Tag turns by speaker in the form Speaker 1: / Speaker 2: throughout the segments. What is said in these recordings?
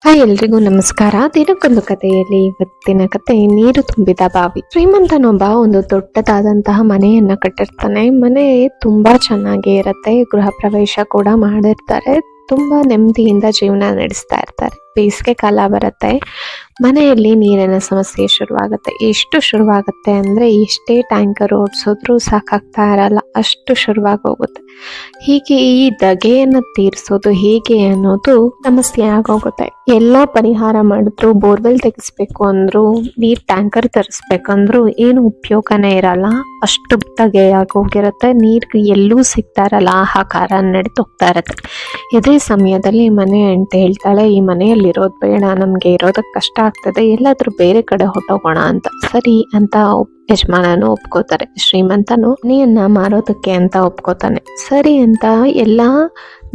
Speaker 1: Hi ಎಲ್ರಿಗೂ ನಮಸ್ಕಾರ. ದಿನಕ್ಕೊಂದು ಕಥೆಯಲ್ಲಿ ಇವತ್ತಿನ ಕತೆ ನೀರು ತುಂಬಿದ ಬಾವಿ. ಶ್ರೀಮಂತನೊಬ್ಬ ಒಂದು ದೊಡ್ಡದಾದಂತಹ ಮನೆಯನ್ನ ಕಟ್ಟಿರ್ತಾನೆ. ಮನೆ ತುಂಬಾ ಚೆನ್ನಾಗಿ ಇರುತ್ತೆ. ಗೃಹ ಪ್ರವೇಶ ಕೂಡ ಮಾಡಿರ್ತಾರೆ. ತುಂಬಾ ನೆಮ್ಮದಿಯಿಂದ ಜೀವನ ನಡೆಸ್ತಾ ಇರ್ತಾರೆ. ಬೇಸಿಗೆ ಕಾಲ ಬರುತ್ತೆ, ಮನೆಯಲ್ಲಿ ನೀರಿನ ಸಮಸ್ಯೆ ಶುರುವಾಗುತ್ತೆ. ಎಷ್ಟು ಶುರುವಾಗುತ್ತೆ ಅಂದ್ರೆ ಎಷ್ಟೇ ಟ್ಯಾಂಕರ್ ಓಡಿಸಿದ್ರು ಸಾಕಾಗ್ತಾ ಇರಲ್ಲ, ಅಷ್ಟು ಶುರುವಾಗಿ ಹೋಗುತ್ತೆ. ಹೀಗೆ ಈ ಧಗೆಯನ್ನು ತೀರಿಸೋದು ಹೇಗೆ ಅನ್ನೋದು ಸಮಸ್ಯೆ ಆಗೋಗುತ್ತೆ. ಎಲ್ಲ ಪರಿಹಾರ ಮಾಡಿದ್ರು, ಬೋರ್ವೆಲ್ ತೆಗಿಸ್ಬೇಕು ಅಂದ್ರು, ನೀರ್ ಟ್ಯಾಂಕರ್ ತರಿಸ್ಬೇಕಂದ್ರು ಏನು ಉಪಯೋಗನೇ ಇರಲ್ಲ. ಅಷ್ಟು ಧಗೆ ಆಗೋಗಿರುತ್ತೆ. ನೀರ್ಗೆ ಎಲ್ಲೂ ಸಿಗ್ತಾ ಇರಲ್ಲ, ಹಾಹಾಕಾರ ನಡೆದು ಹೋಗ್ತಾ ಇರುತ್ತೆ. ಇದೇ ಸಮಯದಲ್ಲಿ ಮನೆ ಅಂತ ಹೇಳ್ತಾಳೆ, ಈ ಮನೆಯಲ್ಲಿ ಇರೋದು ಬೇಡ, ನಮ್ಗೆ ಇರೋದಕ್ಕೆ ಕಷ್ಟ ಆಗ್ತದೆ, ಎಲ್ಲಾದ್ರೂ ಬೇರೆ ಕಡೆ ಹೊಟ್ಟೋಗೋಣ ಅಂತ. ಸರಿ ಅಂತ ಯಜಮಾನನು ಒಪ್ಕೋತಾರೆ. ಶ್ರೀಮಂತನು ಮನೆಯನ್ನ ಮಾರೋದಕ್ಕೆ ಅಂತ ಒಪ್ಕೋತಾನೆ. ಸರಿ ಅಂತ ಎಲ್ಲಾ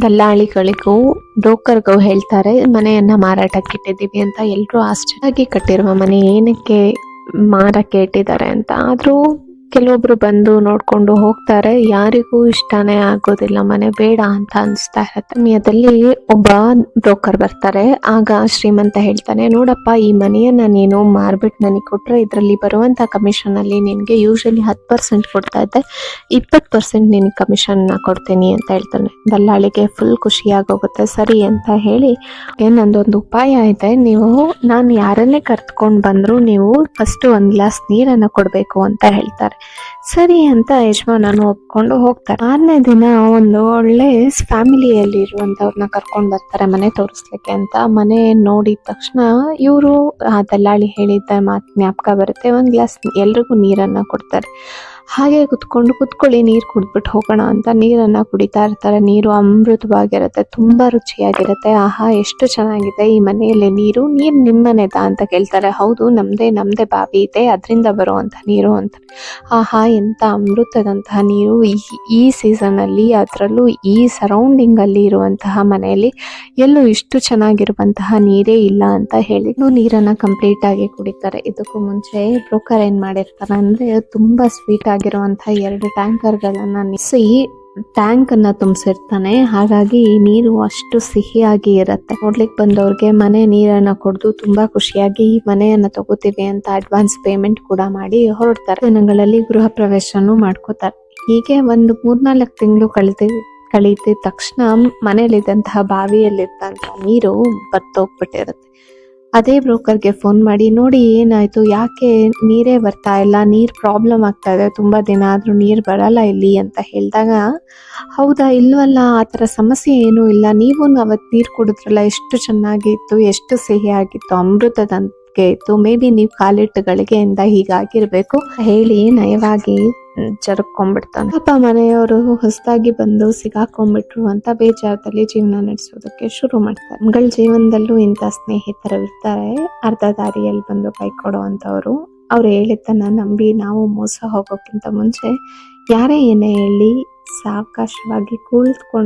Speaker 1: ದಲ್ಲಾಳಿಗಳಿಗೂ ಬ್ರೋಕರ್ಗೂ ಹೇಳ್ತಾರೆ, ಮನೆಯನ್ನ ಮಾರಾಟಕ್ಕೆ ಇಟ್ಟಿದ್ದೀವಿ ಅಂತ. ಎಲ್ರೂ ಆಶ್ಚರ್ಯವಾಗಿ ಕಟ್ಟಿರುವ ಮನೆ ಏನಕ್ಕೆ ಮಾರಕ್ಕೆ ಇಟ್ಟಿದ್ದಾರೆ ಅಂತ. ಆದ್ರೂ ಕೆಲವೊಬ್ರು ಬಂದು ನೋಡ್ಕೊಂಡು ಹೋಗ್ತಾರೆ. ಯಾರಿಗೂ ಇಷ್ಟನೇ ಆಗೋದಿಲ್ಲ, ಮನೆ ಬೇಡ ಅಂತ ಅನಿಸ್ತಾ ಇರತ್ತೆ. ಸಮಯದಲ್ಲಿ ಒಬ್ಬ ಬ್ರೋಕರ್ ಬರ್ತಾರೆ. ಆಗ ಶ್ರೀಮಂತ ಹೇಳ್ತಾನೆ, ನೋಡಪ್ಪ, ಈ ಮನೆಯನ್ನ ನೀನು ಮಾರ್ಬಿಟ್ಟು ನನಗೆ ಕೊಟ್ರೆ ಇದರಲ್ಲಿ ಬರುವಂತ ಕಮಿಷನ್ ಅಲ್ಲಿ ನಿನ್ಗೆ ಯೂಶಲಿ 10% ಕೊಡ್ತಾ ಇದ್ದೆ, 20% ನಿನಗೆ ಕಮಿಷನ್ ಕೊಡ್ತೀನಿ ಅಂತ ಹೇಳ್ತಾನೆ. ದಲ್ಲಾಳಿಗೆ ಫುಲ್ ಖುಷಿಯಾಗೋಗುತ್ತೆ. ಸರಿ ಅಂತ ಹೇಳಿ, ನಂದೊಂದು ಉಪಾಯ ಇದೆ, ನೀವು ನಾನು ಯಾರನ್ನೇ ಕರ್ತ್ಕೊಂಡು ಬಂದ್ರು ನೀವು ಫಸ್ಟ್ ಒಂದ್ ಗ್ಲಾಸ್ ನೀರನ್ನ ಕೊಡ್ಬೇಕು ಅಂತ ಹೇಳ್ತಾರೆ. ಸರಿ ಅಂತ ಯಜಮಾನನು ಒಪ್ಕೊಂಡು ಹೋಗ್ತಾರೆ. 6ನೇ ದಿನ ಒಂದು ಒಳ್ಳೆ ಫ್ಯಾಮಿಲಿಯಲ್ಲಿ ಇರುವಂತವ್ರನ್ನ ಕರ್ಕೊಂಡು ಬರ್ತಾರೆ ಮನೆ ತೋರಿಸ್ಲಿಕ್ಕೆ ಅಂತ. ಮನೆ ನೋಡಿದ ತಕ್ಷಣ ಇವರು ಆ ದಲ್ಲಾಳಿ ಹೇಳಿದ್ದ ಮಾತು ಜ್ಞಾಪಕ ಬರುತ್ತೆ. ಒಂದ್ ಗ್ಲಾಸ್ ಎಲ್ರಿಗೂ ನೀರನ್ನ ಕೊಡ್ತಾರೆ. ಹಾಗೆ ಕುತ್ಕೊಳ್ಳಿ, ನೀರು ಕುಡ್ಬಿಟ್ಟು ಹೋಗೋಣ ಅಂತ ನೀರನ್ನ ಕುಡಿತಾ ಇರ್ತಾರೆ. ನೀರು ಅಮೃತವಾಗಿರುತ್ತೆ, ತುಂಬಾ ರುಚಿಯಾಗಿರುತ್ತೆ. ಆಹಾ, ಎಷ್ಟು ಚೆನ್ನಾಗಿದೆ ಈ ಮನೆಯಲ್ಲಿ ನೀರು ನಿಮ್ಮನೆದಾ ಅಂತ ಕೇಳ್ತಾರೆ. ಹೌದು, ನಮ್ದೇ ಬಾವಿ ಇದೆ, ಅದರಿಂದ ಬರುವಂತ ನೀರು ಅಂತ. ಆಹಾ, ಎಂತ ಅಮೃತದಂತಹ ನೀರು. ಈ ಸೀಸನ್ ಅಲ್ಲಿ, ಅದರಲ್ಲೂ ಈ ಸರೌಂಡಿಂಗ್ ಅಲ್ಲಿ ಇರುವಂತಹ ಮನೆಯಲ್ಲಿ ಎಲ್ಲೂ ಇಷ್ಟು ಚೆನ್ನಾಗಿರುವಂತಹ ನೀರೇ ಇಲ್ಲ ಅಂತ ಹೇಳಿ ನೀರನ್ನ ಕಂಪ್ಲೀಟ್ ಆಗಿ ಕುಡಿತಾರೆ. ಇದಕ್ಕೂ ಮುಂಚೆ ಬ್ರೋಕರ್ ಏನ್ ಮಾಡಿರ್ತಾರೆ ಅಂದ್ರೆ, ತುಂಬಾ ಸ್ವೀಟ್ ಆಗಿರುವಂತಹ 2 ಟ್ಯಾಂಕರ್ಗಳನ್ನ ನಿಲ್ಲಿಸಿ ಟ್ಯಾಂಕ್ ಅನ್ನ ತುಂಬಿಸಿರ್ತಾನೆ. ಹಾಗಾಗಿ ನೀರು ಅಷ್ಟು ಸಿಹಿಯಾಗಿ ಇರುತ್ತೆ. ನೋಡ್ಲಿಕ್ಕೆ ಬಂದವ್ರಿಗೆ ಮನೆ ನೀರನ್ನ ಕೊಡ್ದು ತುಂಬಾ ಖುಷಿಯಾಗಿ ಈ ಮನೆಯನ್ನ ತಗೋತೀವಿ ಅಂತ ಅಡ್ವಾನ್ಸ್ ಪೇಮೆಂಟ್ ಕೂಡ ಮಾಡಿ ಹೊರಡ್ತಾರೆ. ದಿನಗಳಲ್ಲಿ ಗೃಹ ಪ್ರವೇಶನೂ ಮಾಡ್ಕೋತಾರೆ. ಹೀಗೆ ಒಂದು 3-4 ತಿಂಗಳು ಕಳೀತಿದ ತಕ್ಷಣ ಮನೆಯಲ್ಲಿದ್ದಂತಹ ಬಾವಿಯಲ್ಲಿದ್ದಂತಹ ನೀರು ಬತ್ತೋಗ್ಬಿಟ್ಟಿರುತ್ತೆ. ಅದೇ ಬ್ರೋಕರ್ಗೆ ಫೋನ್ ಮಾಡಿ, ನೋಡಿ ಏನಾಯ್ತು, ಯಾಕೆ ನೀರೇ ಬರ್ತಾ ಇಲ್ಲ, ನೀರ್ ಪ್ರಾಬ್ಲಮ್ ಆಗ್ತಾ ಇದೆ, ತುಂಬಾ ದಿನ ಆದ್ರೂ ನೀರ್ ಬರಲ್ಲ ಇಲ್ಲಿ ಅಂತ ಹೇಳಿದಾಗ, ಹೌದಾ, ಇಲ್ವಲ್ಲ, ಆತರ ಸಮಸ್ಯೆ ಏನೂ ಇಲ್ಲ, ನೀವು ಅವತ್ತು ನೀರ್ ಕುಡಿದ್ರಲ್ಲ, ಎಷ್ಟು ಚೆನ್ನಾಗಿತ್ತು, ಎಷ್ಟು ಸಿಹಿ ಆಗಿತ್ತು, ಅಮೃತದಂಗೆ ಇತ್ತು, ಮೇ ಬಿ ನೀವು ಕಾಲಿಟ್ಟು ಗಳಿಗೆಯಿಂದ ಹೀಗಾಗಿರ್ಬೇಕು ಹೇಳಿ ನಯವಾಗಿ ಜರುಕೊಂಡ್ಬಿಡ್ತಾನೆ. ಪಾಪ ಮನೆಯವರು ಹೊಸದಾಗಿ ಬಂದು ಸಿಗಾಕೊಂಡ್ಬಿಟ್ರು ಅಂತ ಬೇಜಾರದಲ್ಲಿ ಜೀವನ ನಡೆಸೋದಕ್ಕೆ ಶುರು ಮಾಡ್ತಾರೆ. ಮಗಳ ಜೀವನದಲ್ಲೂ ಇಂಥ ಸ್ನೇಹಿತರು ಇರ್ತಾರೆ, ಅರ್ಧ ದಾರಿಯಲ್ಲಿ ಬಂದು ಕೈ ಕೊಡುವಂತವ್ರು. ಅವ್ರು ಹೇಳಿದ್ದನ್ನ ನಂಬಿ ನಾವು ಮೋಸ ಹೋಗೋಕ್ಕಿಂತ ಮುಂಚೆ ಯಾರೇ ಏನೇ ಹೇಳಿ ಸಾವಕಾಶವಾಗಿ ಕುಳಿತುಕೊಂಡು